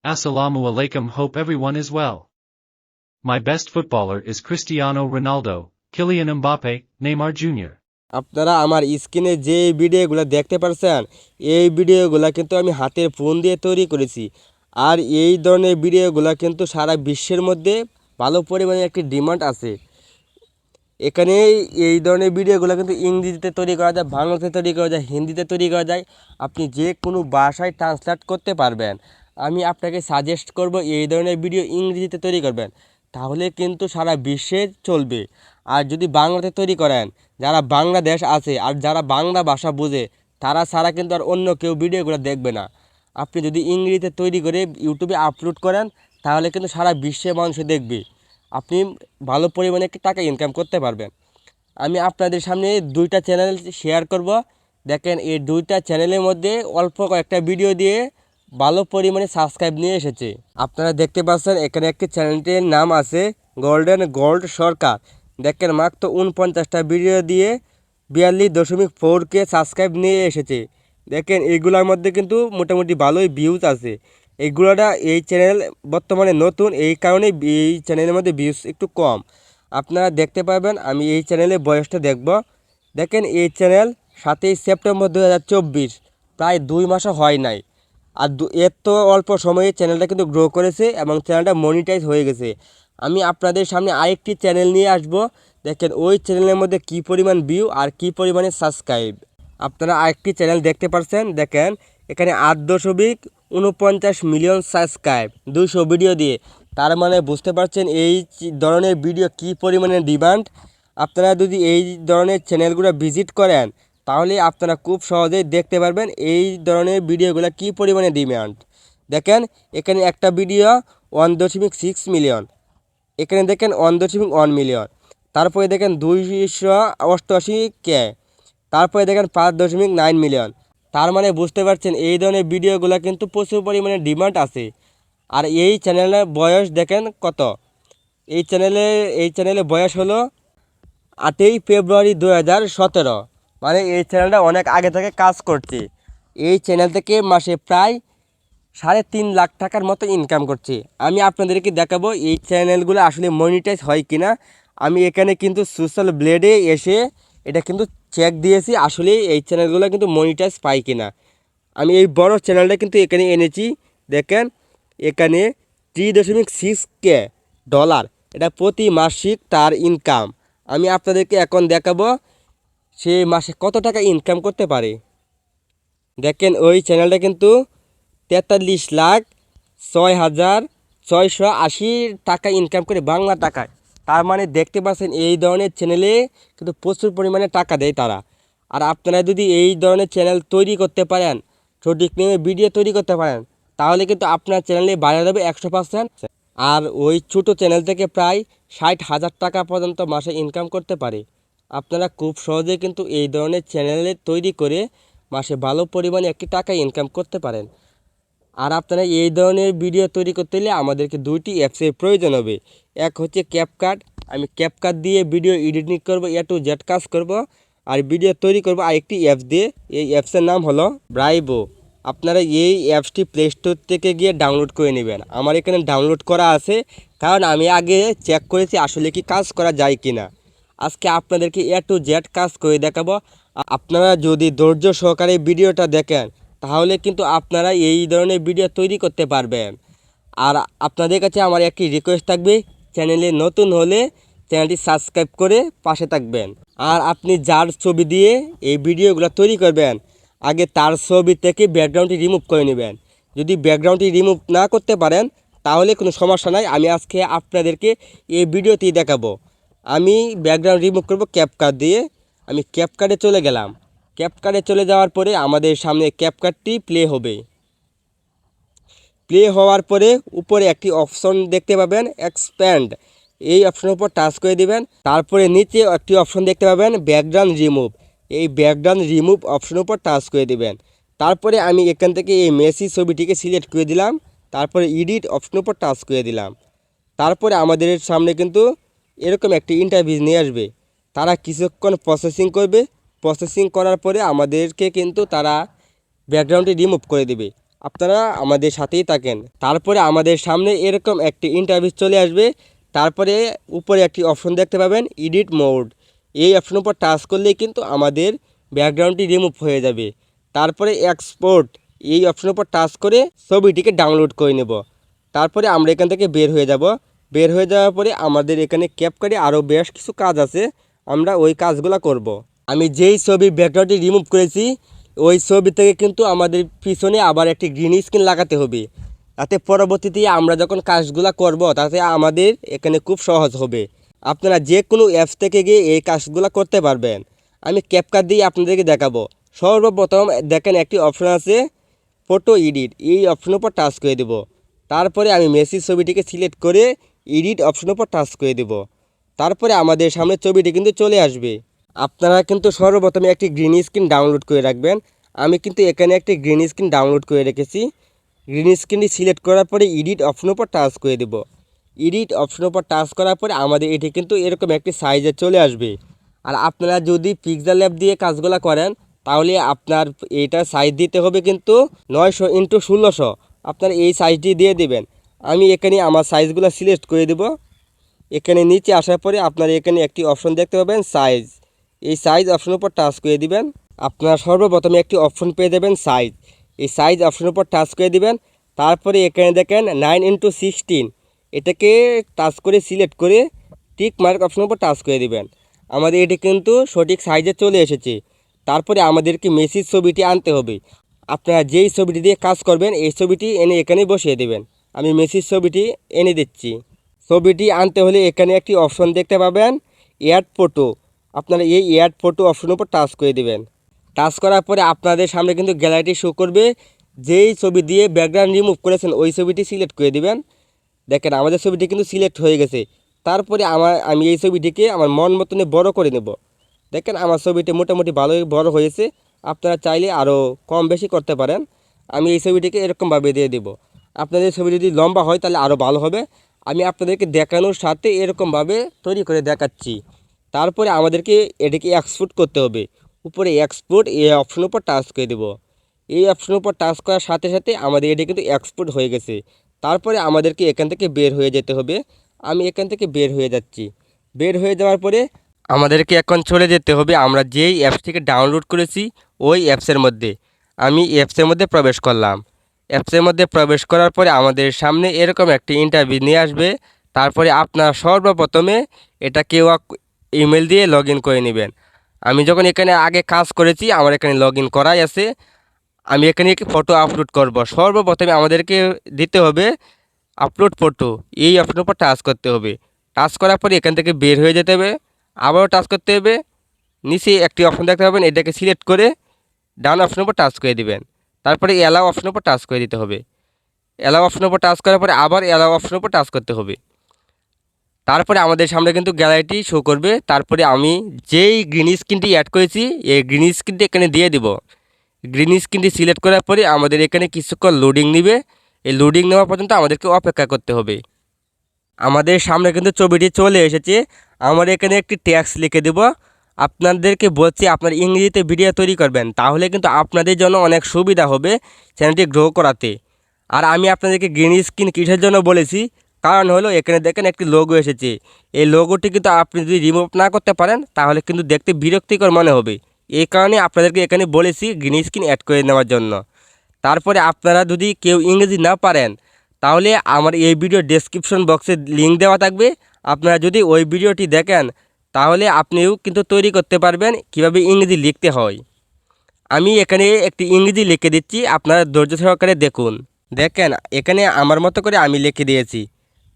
Assalamu alaikum, hope everyone is well. My best footballer is Cristiano Ronaldo, Kylian Mbappe, Neymar Jr. আপনারা আমার স্ক্রিনে যে ভিডিওগুলো দেখতে পাচ্ছেন এই ভিডিওগুলো কিন্তু আমি হাতের ফোন দিয়ে তৈরি করেছি। আর এই ধরনের ভিডিওগুলো কিন্তু সারা বিশ্বের মধ্যে ভালো পরিমাণে একটি ডিমান্ড আছে। এখানে এই ধরনের ভিডিওগুলো কিন্তু ইংরেজিতে তৈরি করা যায়, বাংলাতে তৈরি করা যায়, হিন্দিতে তৈরি করা যায়। আপনি যে কোনো ভাষায় ট্রান্সলেট করতে পারবেন। আমি আপনাকে সাজেস্ট করব এই ধরনের ভিডিও ইংরেজিতে তৈরি করবেন, তাহলে কিন্তু সারা বিশ্বে চলবে। আর যদি বাংলাতে তৈরি করেন, যারা বাংলাদেশ আছে আর যারা বাংলা ভাষা বোঝে তারা ছাড়া কিন্তু আর অন্য কেউ ভিডিওগুলো দেখবে না। আপনি যদি ইংরেজিতে তৈরি করে ইউটিউবে আপলোড করেন তাহলে কিন্তু সারা বিশ্বে মানুষ দেখবে। আপনি ভালো পরিমাণে একটি টাকা ইনকাম করতে পারবেন। আমি আপনাদের সামনে দুইটা চ্যানেল শেয়ার করব। দেখেন এই দুইটা চ্যানেলের মধ্যে অল্প কয়েকটা ভিডিও দিয়ে ভালো পরিমাণে সাবস্ক্রাইব নিয়ে এসেছে। আপনারা দেখতে পাচ্ছেন এখানে একটি চ্যানেলটির নাম আছে গোল্ডেন গোল্ড সরকার। দেখেন মাত্র 49টা ভিডিও দিয়ে 42.4K সাবস্ক্রাইব নিয়ে এসেছে। দেখেন এইগুলোর মধ্যে কিন্তু মোটামুটি ভালোই ভিউজ আছে। এইগুলোটা এই চ্যানেল বর্তমানে নতুন, এই কারণে এই চ্যানেলের মধ্যে ভিউজ একটু কম। আপনারা দেখতে পাবেন। আমি এই চ্যানেলের বয়সটা দেখব। দেখেন এই চ্যানেল 7ই সেপ্টেম্বর 2024, প্রায় 2 মাসও হয় নাই। আর এত অল্প সময়ে চ্যানেলটা কিন্তু গ্রো করেছে এবং চ্যানেলটা মনিটাইজ হয়ে গেছে। আমি আপনাদের সামনে আরেকটি চ্যানেল নিয়ে আসব। দেখেন ওই চ্যানেলের মধ্যে কী পরিমাণ ভিউ আর কী পরিমাণে সাবস্ক্রাইব। আপনারা আরেকটি চ্যানেল দেখতে পাচ্ছেন। দেখেন এখানে 8.49 মিলিয়ন সাবস্ক্রাইব 200 ভিডিও দিয়ে। তার মানে বুঝতে পারছেন এই ধরনের ভিডিও কী পরিমাণে ডিমান্ড। আপনারা যদি এই ধরনের চ্যানেলগুলো ভিজিট করেন তাহলে আপনারা খুব সহজেই দেখতে পারবেন এই ধরনের ভিডিওগুলো কী পরিমাণে ডিমান্ড। দেখেন এখানে একটা ভিডিও 1.6 মিলিয়ন, এখানে দেখেন 1.1 মিলিয়ন, তারপরে দেখেন 288K, তারপরে দেখেন 5.9 মিলিয়ন। তার মানে বুঝতে পারছেন এই ধরনের ভিডিওগুলো কিন্তু প্রচুর পরিমাণে ডিমান্ড আছে। আর এই চ্যানেলের বয়স দেখেন কত। এই চ্যানেলের বয়স হলো 8ই ফেব্রুয়ারি 2017। মানে এই চ্যানেলটা অনেক আগে থেকে কাজ করছে। এই চ্যানেল থেকে মাসে প্রায় 3.5 লাখ টাকার মতো ইনকাম করছে। আমি আপনাদেরকে দেখাবো এই চ্যানেলগুলো আসলে মনিটাইজ হয় কিনা। আমি এখানে কিন্তু সোশ্যাল ব্লেডে এসে এটা কিন্তু চেক দিয়েছি আসলে এই চ্যানেলগুলো কিন্তু মনিটাইজ পায় কিনা। আমি এই বড় চ্যানেলটা কিন্তু এখানে এনেছি। দেখেন এখানে $3.6K, এটা প্রতি মাসিক তার ইনকাম। আমি আপনাদেরকে এখন দেখাবো সে মাসে কত টাকা ইনকাম করতে পারে। দেখেন ওই চ্যানেলটা কিন্তু 43,06,680 টাকা ইনকাম করে বাংলা টাকায়। তার মানে দেখতে পাচ্ছেন এই ধরনের চ্যানেলে কিন্তু প্রচুর পরিমাণে টাকা দেয় তারা। আর আপনারা যদি এই ধরনের চ্যানেল তৈরি করতে পারেন, সঠিক নিয়মে ভিডিও তৈরি করতে পারেন, তাহলে কিন্তু আপনার চ্যানেলে বাড়া যাবে 100%। আর ওই ছোটো চ্যানেল থেকে প্রায় 60,000 টাকা পর্যন্ত মাসে ইনকাম করতে পারে। আপনারা খুব সহজে কিন্তু এই ধরনের চ্যানেলে তৈরি করে মাসে ভালো পরিমাণে একটি টাকা ইনকাম করতে পারেন। আর আপনারা এই ধরনের ভিডিও তৈরি করতে হলে আমাদেরকে দুইটি অ্যাপসের প্রয়োজন হবে। এক হচ্ছে ক্যাপকাট। আমি ক্যাপকাট দিয়ে ভিডিও এডিটিং করব, A to Z কাজ করব। আর ভিডিও তৈরি করব আরেকটি অ্যাপস দিয়ে। এই অ্যাপসের নাম হলো ব্রাইভো। আপনারা এই অ্যাপসটি প্লে স্টোর থেকে গিয়ে ডাউনলোড করে নেবেন। আমার এখানে ডাউনলোড করা আছে, কারণ আমি আগে চেক করেছি আসলে কি কাজ করা যায় কি না। আজকে আপনাদেরকে A to Z কাজ করে দেখাবো। আপনারা যদি ধৈর্য সহকারে ভিডিওটা দেখেন তাহলে কিন্তু আপনারা এই ধরনের ভিডিও তৈরি করতে পারবেন। আর আপনাদের কাছে আমার একটি রিকোয়েস্ট থাকবে, চ্যানেলে নতুন হলে চ্যানেলটি সাবস্ক্রাইব করে পাশে থাকবেন। আর আপনি যার ছবি দিয়ে এই ভিডিওগুলো তৈরি করবেন আগে তার ছবি থেকে ব্যাকগ্রাউন্ডটি রিমুভ করে নেবেন। যদি ব্যাকগ্রাউন্ডটি রিমুভ না করতে পারেন তাহলে কোনো সমস্যা নাই। আমি আজকে আপনাদেরকে এই ভিডিওতেই দেখাবো। আমি ব্যাকগ্রাউন্ড রিমুভ করব ক্যাপকাট দিয়ে। আমি ক্যাপকাটে চলে গেলাম। ক্যাপকাটে চলে যাওয়ার পরে আমাদের সামনে ক্যাপকাটটি প্লে হবে। প্লে হওয়ার পরে উপরে একটি অপশন দেখতে পাবেন এক্সপ্যান্ড, এই অপশনের উপর টাচ করে দিবেন। তারপরে নিচে একটি অপশন দেখতে পাবেন ব্যাকগ্রাউন্ড রিমুভ, এই ব্যাকগ্রাউন্ড রিমুভ অপশনের উপর টাচ করে দিবেন। তারপরে আমি এখান থেকে এই মেসি ছবিটিকে সিলেক্ট করে দিলাম। তারপরে এডিট অপশনের উপর টাচ করে দিলাম। তারপরে আমাদের সামনে কিন্তু এরকম একটি ইন্টারভিউ নিয়ে আসবে। তারা কিছুক্ষণ প্রসেসিং করবে। প্রসেসিং করার পরে আমাদেরকে কিন্তু তারা ব্যাকগ্রাউন্ডটি রিমুভ করে দেবে। আপনারা আমাদের সাথেই থাকেন। তারপরে আমাদের সামনে এরকম একটি ইন্টারভিউ চলে আসবে। তারপরে উপরে একটি অপশন দেখতে পাবেন এডিট মোড। এই অপশনের উপর টাচ করলেই কিন্তু আমাদের ব্যাকগ্রাউন্ডটি রিমুভ হয়ে যাবে। তারপরে এক্সপোর্ট এই অপশনের উপর টাচ করে ছবিটিকে ডাউনলোড করে নেব। তারপরে আমরা এখান থেকে বের হয়ে যাব। বের হয়ে যাওয়ার পরে আমাদের এখানে ক্যাপকাটে আরও বেশ কিছু কাজ আছে, আমরা ওই কাজগুলো করব। আমি যেই ছবির ব্যাকগ্রাউন্ডটি রিমুভ করেছি ওই ছবি থেকে কিন্তু আমাদের পিছনে আবার একটি গ্রিন স্ক্রিন লাগাতে হবে, তাতে পরবর্তীতে আমরা যখন কাজগুলো করব তাতে আমাদের এখানে খুব সহজ হবে। আপনারা যে কোনো অ্যাপস থেকে গিয়ে এই কাজগুলো করতে পারবেন। আমি ক্যাপকাট দিয়ে আপনাদেরকে দেখাবো। সর্বপ্রথম দেখেন একটি অপশন আছে ফটো এডিট, এই অপশনের উপর টাচ করে দেব। তারপরে আমি মেসির ছবিটিকে সিলেক্ট করে এডিট অপশনের উপর টাচ করে দেব। তারপরে আমাদের সামনে ছবিটি কিন্তু চলে আসবে। আপনারা কিন্তু সর্বপ্রথমে একটি গ্রিন স্ক্রিন ডাউনলোড করে রাখবেন। আমি কিন্তু এখানে একটি গ্রিন স্ক্রিন ডাউনলোড করে রেখেছি। গ্রিন স্ক্রিনটি সিলেক্ট করার পরে এডিট অপশনের উপর টাচ করে দেব। এডিট অপশনের উপর টাচ করার পরে আমাদের এটি কিন্তু এরকম একটি সাইজে চলে আসবে। আর আপনারা যদি পিক্সেল ল্যাব দিয়ে কাজগুলো করেন তাহলে আপনার এইটার সাইজ দিতে হবে কিন্তু 900x1600। আপনার এই সাইজটি দিয়ে দেবেন। আমি এখানে আমার সাইজগুলো সিলেক্ট করে দেব। এখানে নিচে আসার পরে আপনারা এখানে একটি অপশন দেখতে পাবেন সাইজ, এই সাইজ অপশনের উপর টাচ করে দিবেন। আপনারা সর্বপ্রথমে একটি অপশন পেয়ে যাবেন সাইজ, এই সাইজ অপশনের উপর টাচ করে দিবেন। তারপরে এখানে দেখেন 9x16, এটাকে টাচ করে সিলেক্ট করে টিক মার্ক অপশনের উপর টাচ করে দিবেন। আমাদের এটি কিন্তু সঠিক সাইজে চলে এসেছে। তারপরে আমাদেরকে মেসির ছবিটি আনতে হবে। আপনারা যেই ছবিটি দিয়ে কাজ করবেন এই ছবিটি এনে এখানে বসিয়ে দেবেন। আমি মেসির ছবিটি এনে দিচ্ছি। ছবিটি আনতে হলে এখানে একটি অপশন দেখতে পাবেন অ্যাড ফটো, আপনারা এই অ্যাড ফটো অপশনের উপর টাচ করে দেবেন। টাচ করার পরে আপনাদের সামনে কিন্তু গ্যালারিটি শো করবে। যেই ছবি দিয়ে ব্যাকগ্রাউন্ড রিমুভ করেছেন ওই ছবিটি সিলেক্ট করে দিবেন। দেখেন আমাদের ছবিটি কিন্তু সিলেক্ট হয়ে গেছে। তারপরে আমি এই ছবিটিকে আমার মন মতনে বড় করে নেব। দেখেন আমার ছবিটি মোটামুটি ভালোই বড় হয়েছে। আপনারা চাইলে আরও কম বেশি করতে পারেন। আমি এই ছবিটিকে এরকমভাবে দিয়ে দেব। আপনাদের ছবি যদি লম্বা হয় তাহলে আরও ভালো হবে। আমি আপনাদেরকে দেখানোর সাথে এরকমভাবে তৈরি করে দেখাচ্ছি। তারপরে আমাদেরকে এটিকে এক্সপোর্ট করতে হবে। উপরে এক্সপোর্ট এই অপশনের উপর টাচ করে দেব। এই অপশনের উপর টাচ করার সাথে সাথে আমাদের এটি কিন্তু এক্সপোর্ট হয়ে গেছে। তারপরে আমাদেরকে এখান থেকে বের হয়ে যেতে হবে। আমি এখান থেকে বের হয়ে যাচ্ছি। বের হয়ে যাওয়ার পরে আমাদেরকে এখন চলে যেতে হবে আমরা যেই অ্যাপস থেকে ডাউনলোড করেছি ওই অ্যাপসের মধ্যে। আমি অ্যাপসের মধ্যে প্রবেশ করলাম। অ্যাপসের মধ্যে প্রবেশ করার পরে আমাদের সামনে এরকম একটি ইন্টারভিউ নিয়ে আসবে। তারপরে আপনার সর্বপ্রথমে এটা কেউ ইমেল দিয়ে লগ ইন করে নেবেন। আমি যখন এখানে আগে কাজ করেছি আমার এখানে লগ ইন করাই আছে। আমি এখানে ফটো আপলোড করব। সর্বপ্রথমে আমাদেরকে দিতে হবে আপলোড ফটো, এই অপশনের উপর টাচ করতে হবে। টাচ করার পরে এখান থেকে বের হয়ে যেতে হবে, আবারও টাচ করতে হবে। নিচে একটি অপশন দেখতে পাবেন, এটাকে সিলেক্ট করে ডান অপশনের উপর টাচ করে দিবেন। তারপরে অ্যালাও অপশনের উপর টাচ করে দিতে হবে। অ্যালাও অপশনের উপর টাচ করার পরে আবার অ্যালাও অপশনের উপর টাচ করতে হবে। তারপরে আমাদের সামনে কিন্তু গ্যালারিটি শো করবে। তারপরে আমি যেই গ্রিন স্ক্রিনটি অ্যাড করেছি এই গ্রিন স্ক্রিনটি এখানে দিয়ে দিব। গ্রিন স্ক্রিনটি সিলেক্ট করার পরে আমাদের এখানে কিছুক্ষণ লোডিং নেবে। এই লোডিং নেওয়া পর্যন্ত আমাদেরকে অপেক্ষা করতে হবে। আমাদের সামনে কিন্তু ছবিটি চলে এসেছে। আমরা এখানে একটি ট্যাক্স লিখে দেব। আপনাদেরকে বলছি আপনার ইংরেজিতে ভিডিও তৈরি করবেন, তাহলে কিন্তু আপনাদের জন্য অনেক সুবিধা হবে চ্যানেলটি গ্রো করাতে। আর আমি আপনাদেরকে গ্রিন স্ক্রিন কিসের জন্য বলেছি, কারণ হলো এখানে দেখেন একটি লোগো এসেছে। এই লোগোটি কিন্তু আপনি যদি রিমুভ না করতে পারেন তাহলে কিন্তু দেখতে বিরক্তিকর মনে হবে। এই কারণে আপনাদেরকে এখানে বলেছি গ্রিন স্ক্রিন অ্যাড করে নেওয়ার জন্য। তারপরে আপনারা যদি কেউ ইংরেজি না পারেন তাহলে আমার এই ভিডিও ডেসক্রিপশন বক্সে লিঙ্ক দেওয়া থাকবে। আপনারা যদি ওই ভিডিওটি দেখেন তাহলে আপনিও কিন্তু তৈরি করতে পারবেন কিভাবে ইংরেজি লিখতে হয়। আমি এখানে একটি ইংরেজি লিখে দিচ্ছি, আপনারা ধৈর্য সহকারে দেখুন। দেখেন এখানে আমার মতো করে আমি লিখে দিয়েছি।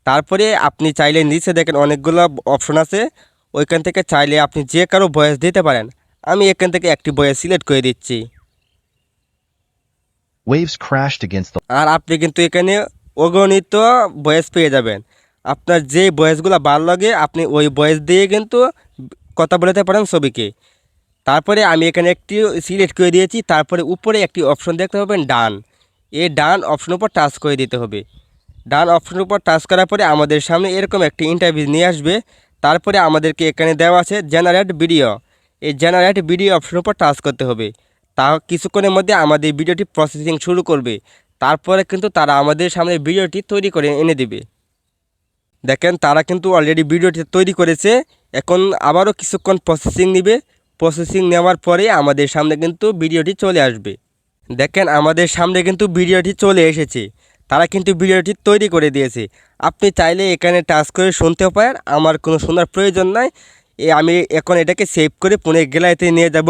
তারপরে আপনি চাইলে নিচে দেখেন অনেকগুলো অপশন আছে, ওইখান থেকে চাইলে আপনি যে কারো ভয়েস দিতে পারেন। আমি এখান থেকে একটি ভয়েস সিলেক্ট করে দিচ্ছি। Waves crashed against the আর আপনি কিন্তু এখানে অগণিত ভয়েস পেয়ে যাবেন। আপনার যে ভয়েসগুলো ভালো লাগে আপনি ওই ভয়েস দিয়ে কিন্তু কথা বলতে পারেন ছবিকে। তারপরে আমি এখানে একটি সিলেক্ট করে দিয়েছি। তারপরে উপরে একটি অপশন দেখতে পাবেন ডান, এই ডান অপশনের উপর টাচ করে দিতে হবে। ডান অপশনের উপর টাচ করার পরে আমাদের সামনে এরকম একটি ইন্টারভিউ নিয়ে আসবে। তারপরে আমাদেরকে এখানে দেওয়া আছে জেনারেট ভিডিও, এই জেনারেট ভিডিও অপশনের উপর টাচ করতে হবে। তা কিছুক্ষণের মধ্যে আমাদের ভিডিওটি প্রসেসিং শুরু করবে। তারপরে কিন্তু তারা আমাদের সামনে ভিডিওটি তৈরি করে এনে দিবে। দেখেন তারা কিন্তু অলরেডি ভিডিওটি তৈরি করেছে। এখন আবারও কিছুক্ষণ প্রসেসিং নেবে। প্রসেসিং নেওয়ার পরে আমাদের সামনে কিন্তু ভিডিওটি চলে আসবে। দেখেন আমাদের সামনে কিন্তু ভিডিওটি চলে এসেছে। তারা কিন্তু ভিডিওটি তৈরি করে দিয়েছে। আপনি চাইলে এখানে টাচ করে শুনতেও পারেন, আমার কোনো শোনার প্রয়োজন নাই। আমি এখন এটাকে সেভ করে পুনের গ্যালারিতে নিয়ে যাব।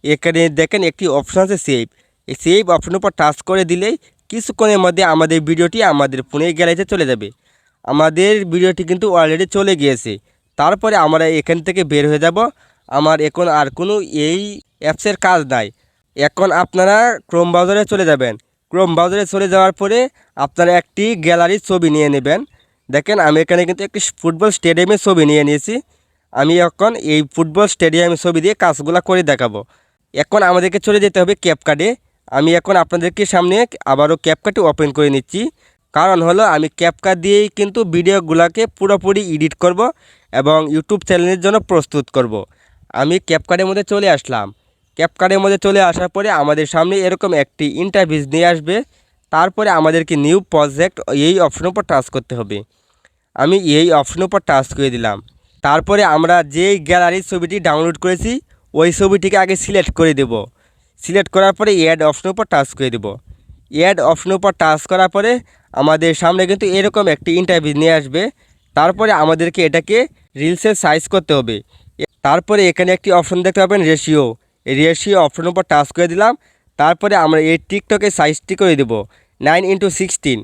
এখানে দেখেন একটি অপশন আছে সেভ। এই সেভ অপশনের উপর টাচ করে দিলেই কিছুক্ষণের মধ্যে আমাদের ভিডিওটি আমাদের পুনের গ্যালারিতে চলে যাবে। আমাদের ভিডিওটি কিন্তু অলরেডি চলে গিয়েছে। তারপরে আমরা এখান থেকে বের হয়ে যাব। আমার এখন আর কোনো এই অ্যাপসের কাজ নাই। এখন আপনারা ক্রোম ব্রাউজারে চলে যাবেন। ক্রোম ব্রাউজারে চলে যাওয়ার পরে আপনারা একটি গ্যালারির ছবি নিয়ে নেবেন। দেখেন আমি এখানে কিন্তু একটি ফুটবল স্টেডিয়ামের ছবি নিয়ে নিয়েছি। আমি এখন এই ফুটবল স্টেডিয়ামের ছবি দিয়ে কাজগুলো করে দেখাবো। এখন আমাদেরকে চলে যেতে হবে ক্যাপকাটে। আমি এখন আপনাদেরকে সামনে আবারও ক্যাপকাটে ওপেন করে নিচ্ছি। কারণ হলো আমি ক্যাপকাট দিয়েই কিন্তু ভিডিওগুলোকে পুরোপুরি এডিট করব এবং ইউটিউব চ্যানেলের জন্য প্রস্তুত করব। আমি ক্যাপকাটের মধ্যে চলে আসলাম। ক্যাপকাটের মধ্যে চলে আসার পরে আমাদের সামনে এরকম একটি ইন্টারফেস নিয়ে আসবে। তারপরে আমাদেরকে নিউ প্রজেক্ট এই অপশনের উপর টাচ করতে হবে। আমি এই অপশনের উপর টাচ করে দিলাম। তারপরে আমরা যেই গ্যালারির ছবিটি ডাউনলোড করেছি ওই ছবিটিকে আগে সিলেক্ট করে দেব। সিলেক্ট করার পরে অ্যাড অপশনের উপর টাচ করে দেব। অ্যাড অপশনের উপর টাচ করার পরে আমাদের সামনে কিন্তু এরকম একটি ইন্টারফেস নিয়ে আসবে। তারপরে আমাদেরকে এটাকে রিলসের সাইজ করতে হবে। তারপরে এখানে একটি অপশন দেখতে পাবেন রেশিও। এই রেশিও অপশনের উপর টাচ করে দিলাম। তারপরে আমরা এই টিকটকের সাইজটি করে দেব 9:16।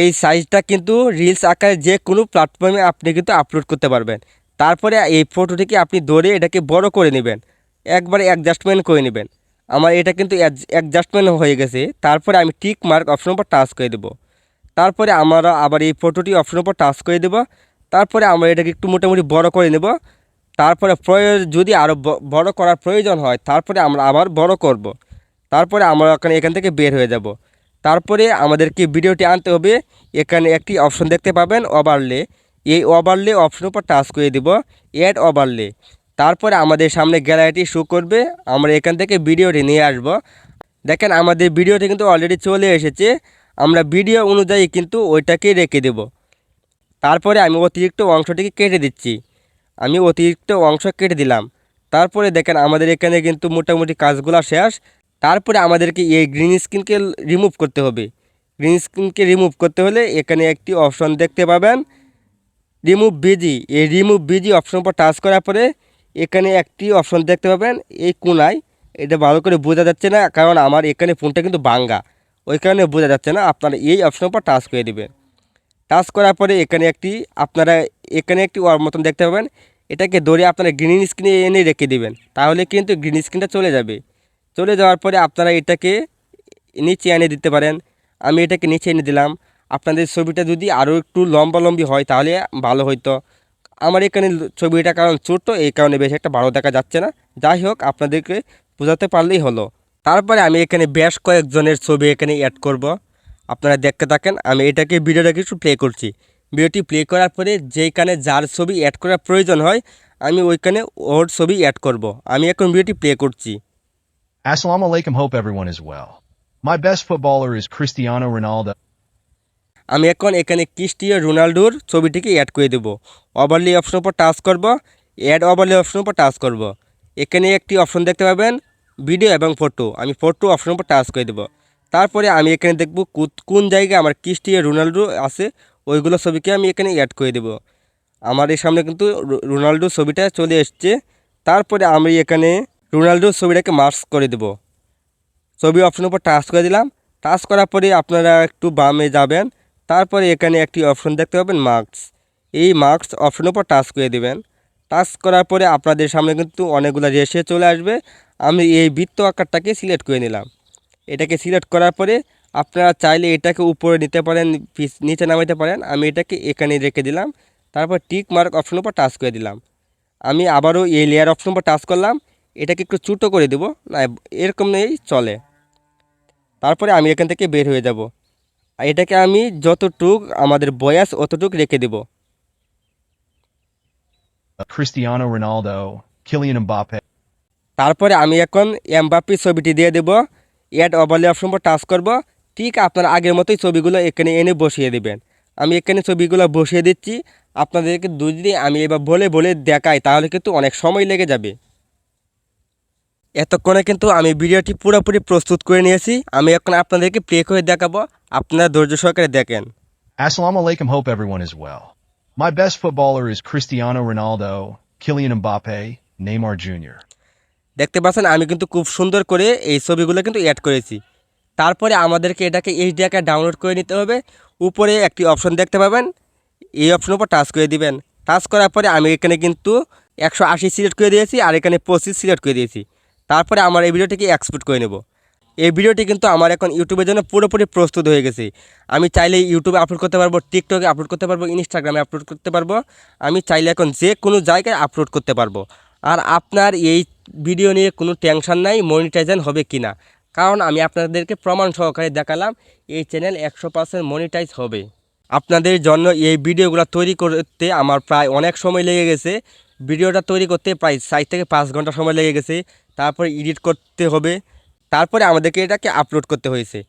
এই সাইজটা কিন্তু রিলস আকারে যে কোনো প্ল্যাটফর্মে আপনি কিন্তু আপলোড করতে পারবেন। তারপরে এই ফটোটিকে আপনি ধরে এটাকে বড় করে নেবেন, একবারে অ্যাডজাস্টমেন্ট করে নেবেন। আমার এটা কিন্তু অ্যাডজাস্টমেন্ট হয়ে গেছে। তারপরে আমি টিক মার্ক অপশনের উপর টাচ করে দেব। তারপরে আমরা আবার এই ফটোটি অপশনের উপর টাচ করে দেব। তারপরে আমরা এটাকে একটু মোটামুটি বড় করে নেব। তারপরে যদি আরও বড় করার প্রয়োজন হয় তারপরে আমরা আবার বড় করব। তারপরে আমরা এখান থেকে বের হয়ে যাব। তারপরে আমাদেরকে ভিডিওটি আনতে হবে। এখানে একটি অপশন দেখতে পাবেন ওভারলে। এই ওভারলে অপশনের উপর টাচ করে দেব অ্যাড ওভারলে। তারপরে আমাদের সামনে গ্যালারিটি শো করবে। আমরা এখান থেকে ভিডিওটি নিয়ে আসব। দেখেন আমাদের ভিডিওটি কিন্তু অলরেডি চলে এসেছে। আমরা ভিডিও অনুযায়ী কিন্তু ওইটাকে রেখে দেব। তারপরে আমি অতিরিক্ত অংশটিকে কেটে দিচ্ছি। আমি অতিরিক্ত অংশ কেটে দিলাম। তারপরে দেখেন আমাদের এখানে কিন্তু মোটামুটি কাজগুলো শেষ। তারপরে আমাদেরকে এই গ্রিন স্ক্রিনকে রিমুভ করতে হবে। গ্রিন স্ক্রিনকে রিমুভ করতে হলে এখানে একটি অপশন দেখতে পাবেন রিমুভ বিজি। এই রিমুভ বিজি অপশন পর টাচ করার পরে এখানে একটি অপশন দেখতে পাবেন এই কোনায়। এটা ভালো করে বোঝা যাচ্ছে না কারণ আমার এখানে ফোনটা কিন্তু ভাঙ্গা, ওই কারণে বোঝা যাচ্ছে না। আপনারা এই অপশন পর টাচ করে দেবেন। টাচ করার পরে আপনারা এখানে একটি ওয়ার মতন দেখতে পাবেন। এটাকে ধরে আপনারা গ্রিন স্ক্রিনে এনে রেখে দেবেন, তাহলে কিন্তু গ্রিন স্ক্রিনটা চলে যাবে। চলে যাওয়ার পরে আপনারা এটাকে নিচে এনে দিতে পারেন। আমি এটাকে নিচে এনে দিলাম। আপনাদের ছবিটা যদি আরও একটু লম্বালম্বি হয় তাহলে ভালো হইতো। আমার এখানে ছবিটা কারণ ছোট্ট, এই কারণে বেশি একটা ভালো দেখা যাচ্ছে না। যাই হোক, আপনাদেরকে বোঝাতে পারলেই হলো। তারপরে আমি এখানে বেশ কয়েকজনের ছবি এখানে অ্যাড করব। আপনারা দেখতে থাকেন। আমি এটাকে ভিডিওটাকে একটু প্লে করছি। ভিডিওটি প্লে করার পরে যেইখানে যার ছবি অ্যাড করার প্রয়োজন হয় আমি ওইখানে ওর ছবি অ্যাড করব। আমি এখন ভিডিওটি প্লে করছি। Assalamu alaikum, hope everyone is well. My best footballer is Cristiano Ronaldo. আমি এখন এখানে ক্রিস্টিয়ানো রোনাল্ডোর ছবিটিকে অ্যাড করে দেব। ওভারলে অপশনের উপর টাচ করব, অ্যাড ওভারলে অপশনের উপর টাচ করব। এখানে একটি অপশন দেখতে পাবেন ভিডিও এবং ফটো। আমি ফটো অপশনের উপর টাচ করে দেব। তারপরে আমি এখানে দেখব কোন জায়গায় আমার ক্রিস্টিয়ানো রোনাল্ডো আছে, ওইগুলো ছবিকে আমি এখানে অ্যাড করে দেব। আমার এই সামনে কিন্তু রোনাল্ডোর ছবিটা চলে এসছে। তারপরে আমি এখানে রোনাল্ডোর ছবিটাকে মার্ক করে দেব। ছবি অপশনের উপর টাচ করে দিলাম। টাচ করার পরে আপনারা একটু বামে যাবেন। তারপরে এখানে একটি অপশন দেখতে পাবেন মার্কস। এই মার্কস অপশনের উপর টাচ করে দেবেন। টাচ করার পরে আপনাদের সামনে কিন্তু অনেকগুলো রেশিও চলে আসবে। আমি এই বৃত্ত আকারটাকে সিলেক্ট করে নিলাম। এটাকে সিলেক্ট করার পরে আপনারা চাইলে এটাকে উপরে নিতে পারেন, নিচে নামাইতে পারেন। আমি এটাকে এখানে রেখে দিলাম। তারপর টিক মার্ক অপশনের উপর টাচ করে দিলাম। আমি আবারও এই লেয়ার অপশনের উপর টাচ করলাম। এটাকে একটু ছোটো করে দেবো, না এরকম নেই চলে। তারপরে আমি এখান থেকে বের হয়ে যাব। আর এটাকে আমি যতটুক আমাদের বয়স অতটুক রেখে দেব। Cristiano Ronaldo, Kylian Mbappe. তারপরে আমি এখন এমবাপ্পের ছবিটি দিয়ে দেব। অ্যাড ওভারলে অপশন পর টাচ করব, ঠিক আপনার আগের মতোই ছবিগুলো এখানে এনে বসিয়ে দেবেন। আমি এখানে ছবিগুলো বসিয়ে দিচ্ছি। আপনাদেরকে যদি আমি এবার বলে বলে দেখাই তাহলে কিন্তু অনেক সময় লেগে যাবে। এতক্ষণে কিন্তু আমি ভিডিওটি পুরোপুরি প্রস্তুত করে নিয়েছি। আমি এখন আপনাদেরকে প্লে করে দেখাবো, আপনারা ধৈর্য সহকারে দেখেন। Assalamu alaikum, hope everyone is well. My best footballer is Cristiano Ronaldo, Kylian Mbappe, Neymar Jr. দেখতে পাচ্ছেন আমি কিন্তু খুব সুন্দর করে এই ছবিগুলো কিন্তু অ্যাড করেছি। তারপরে আমাদেরকে এটাকে এইচডি আকারে ডাউনলোড করে নিতে হবে। উপরে একটি অপশন দেখতে পাবেন, এই অপশনের উপর টাচ করে দিবেন। টাচ করার পরে আমি এখানে কিন্তু 180 সিলেক্ট করে দিয়েছি আর এখানে 25 সিলেক্ট করে দিয়েছি। তারপরে আমার এই ভিডিওটিকে এক্সপোর্ট করে নেব। এই ভিডিওটি কিন্তু আমার এখন ইউটিউবের জন্য পুরোপুরি প্রস্তুত হয়ে গেছে। আমি চাইলে ইউটিউবে আপলোড করতে পারবো, টিকটকে আপলোড করতে পারবো, ইনস্টাগ্রামে আপলোড করতে পারবো। আমি চাইলে এখন যে কোনো জায়গায় আপলোড করতে পারবো। আর আপনার এই ভিডিও নিয়ে কোনো টেনশন নাই মনিটাইজেশন হবে কি না, কারণ আমি আপনাদেরকে প্রমাণ সহকারে দেখালাম এই চ্যানেল 100% মনিটাইজ হবে। আপনাদের জন্য এই ভিডিওগুলো তৈরি করতে আমার প্রায় অনেক সময় লেগে গেছে। ভিডিওটা তৈরি করতে প্রায় 4 থেকে 5 ঘন্টা সময় লেগে গেছে। তারপরে এডিট করতে হবে, তারপরে আমাদেরকে এটাকে আপলোড করতে হয়েছে।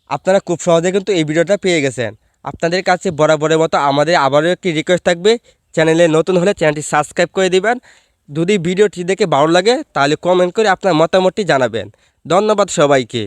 আপনারা খুব সহজে কিন্তু এই ভিডিওটা পেয়ে গেছেন। আপনাদের কাছে বরাবরের মতো আমাদের আবারও একটি রিকোয়েস্ট থাকবে, চ্যানেলে নতুন হলে চ্যানেলটি সাবস্ক্রাইব করে দিবেন। যদি ভিডিওটি দেখে ভালো লাগে তাহলে কমেন্ট করে আপনার মতামতটি জানাবেন। ধন্যবাদ সবাইকে।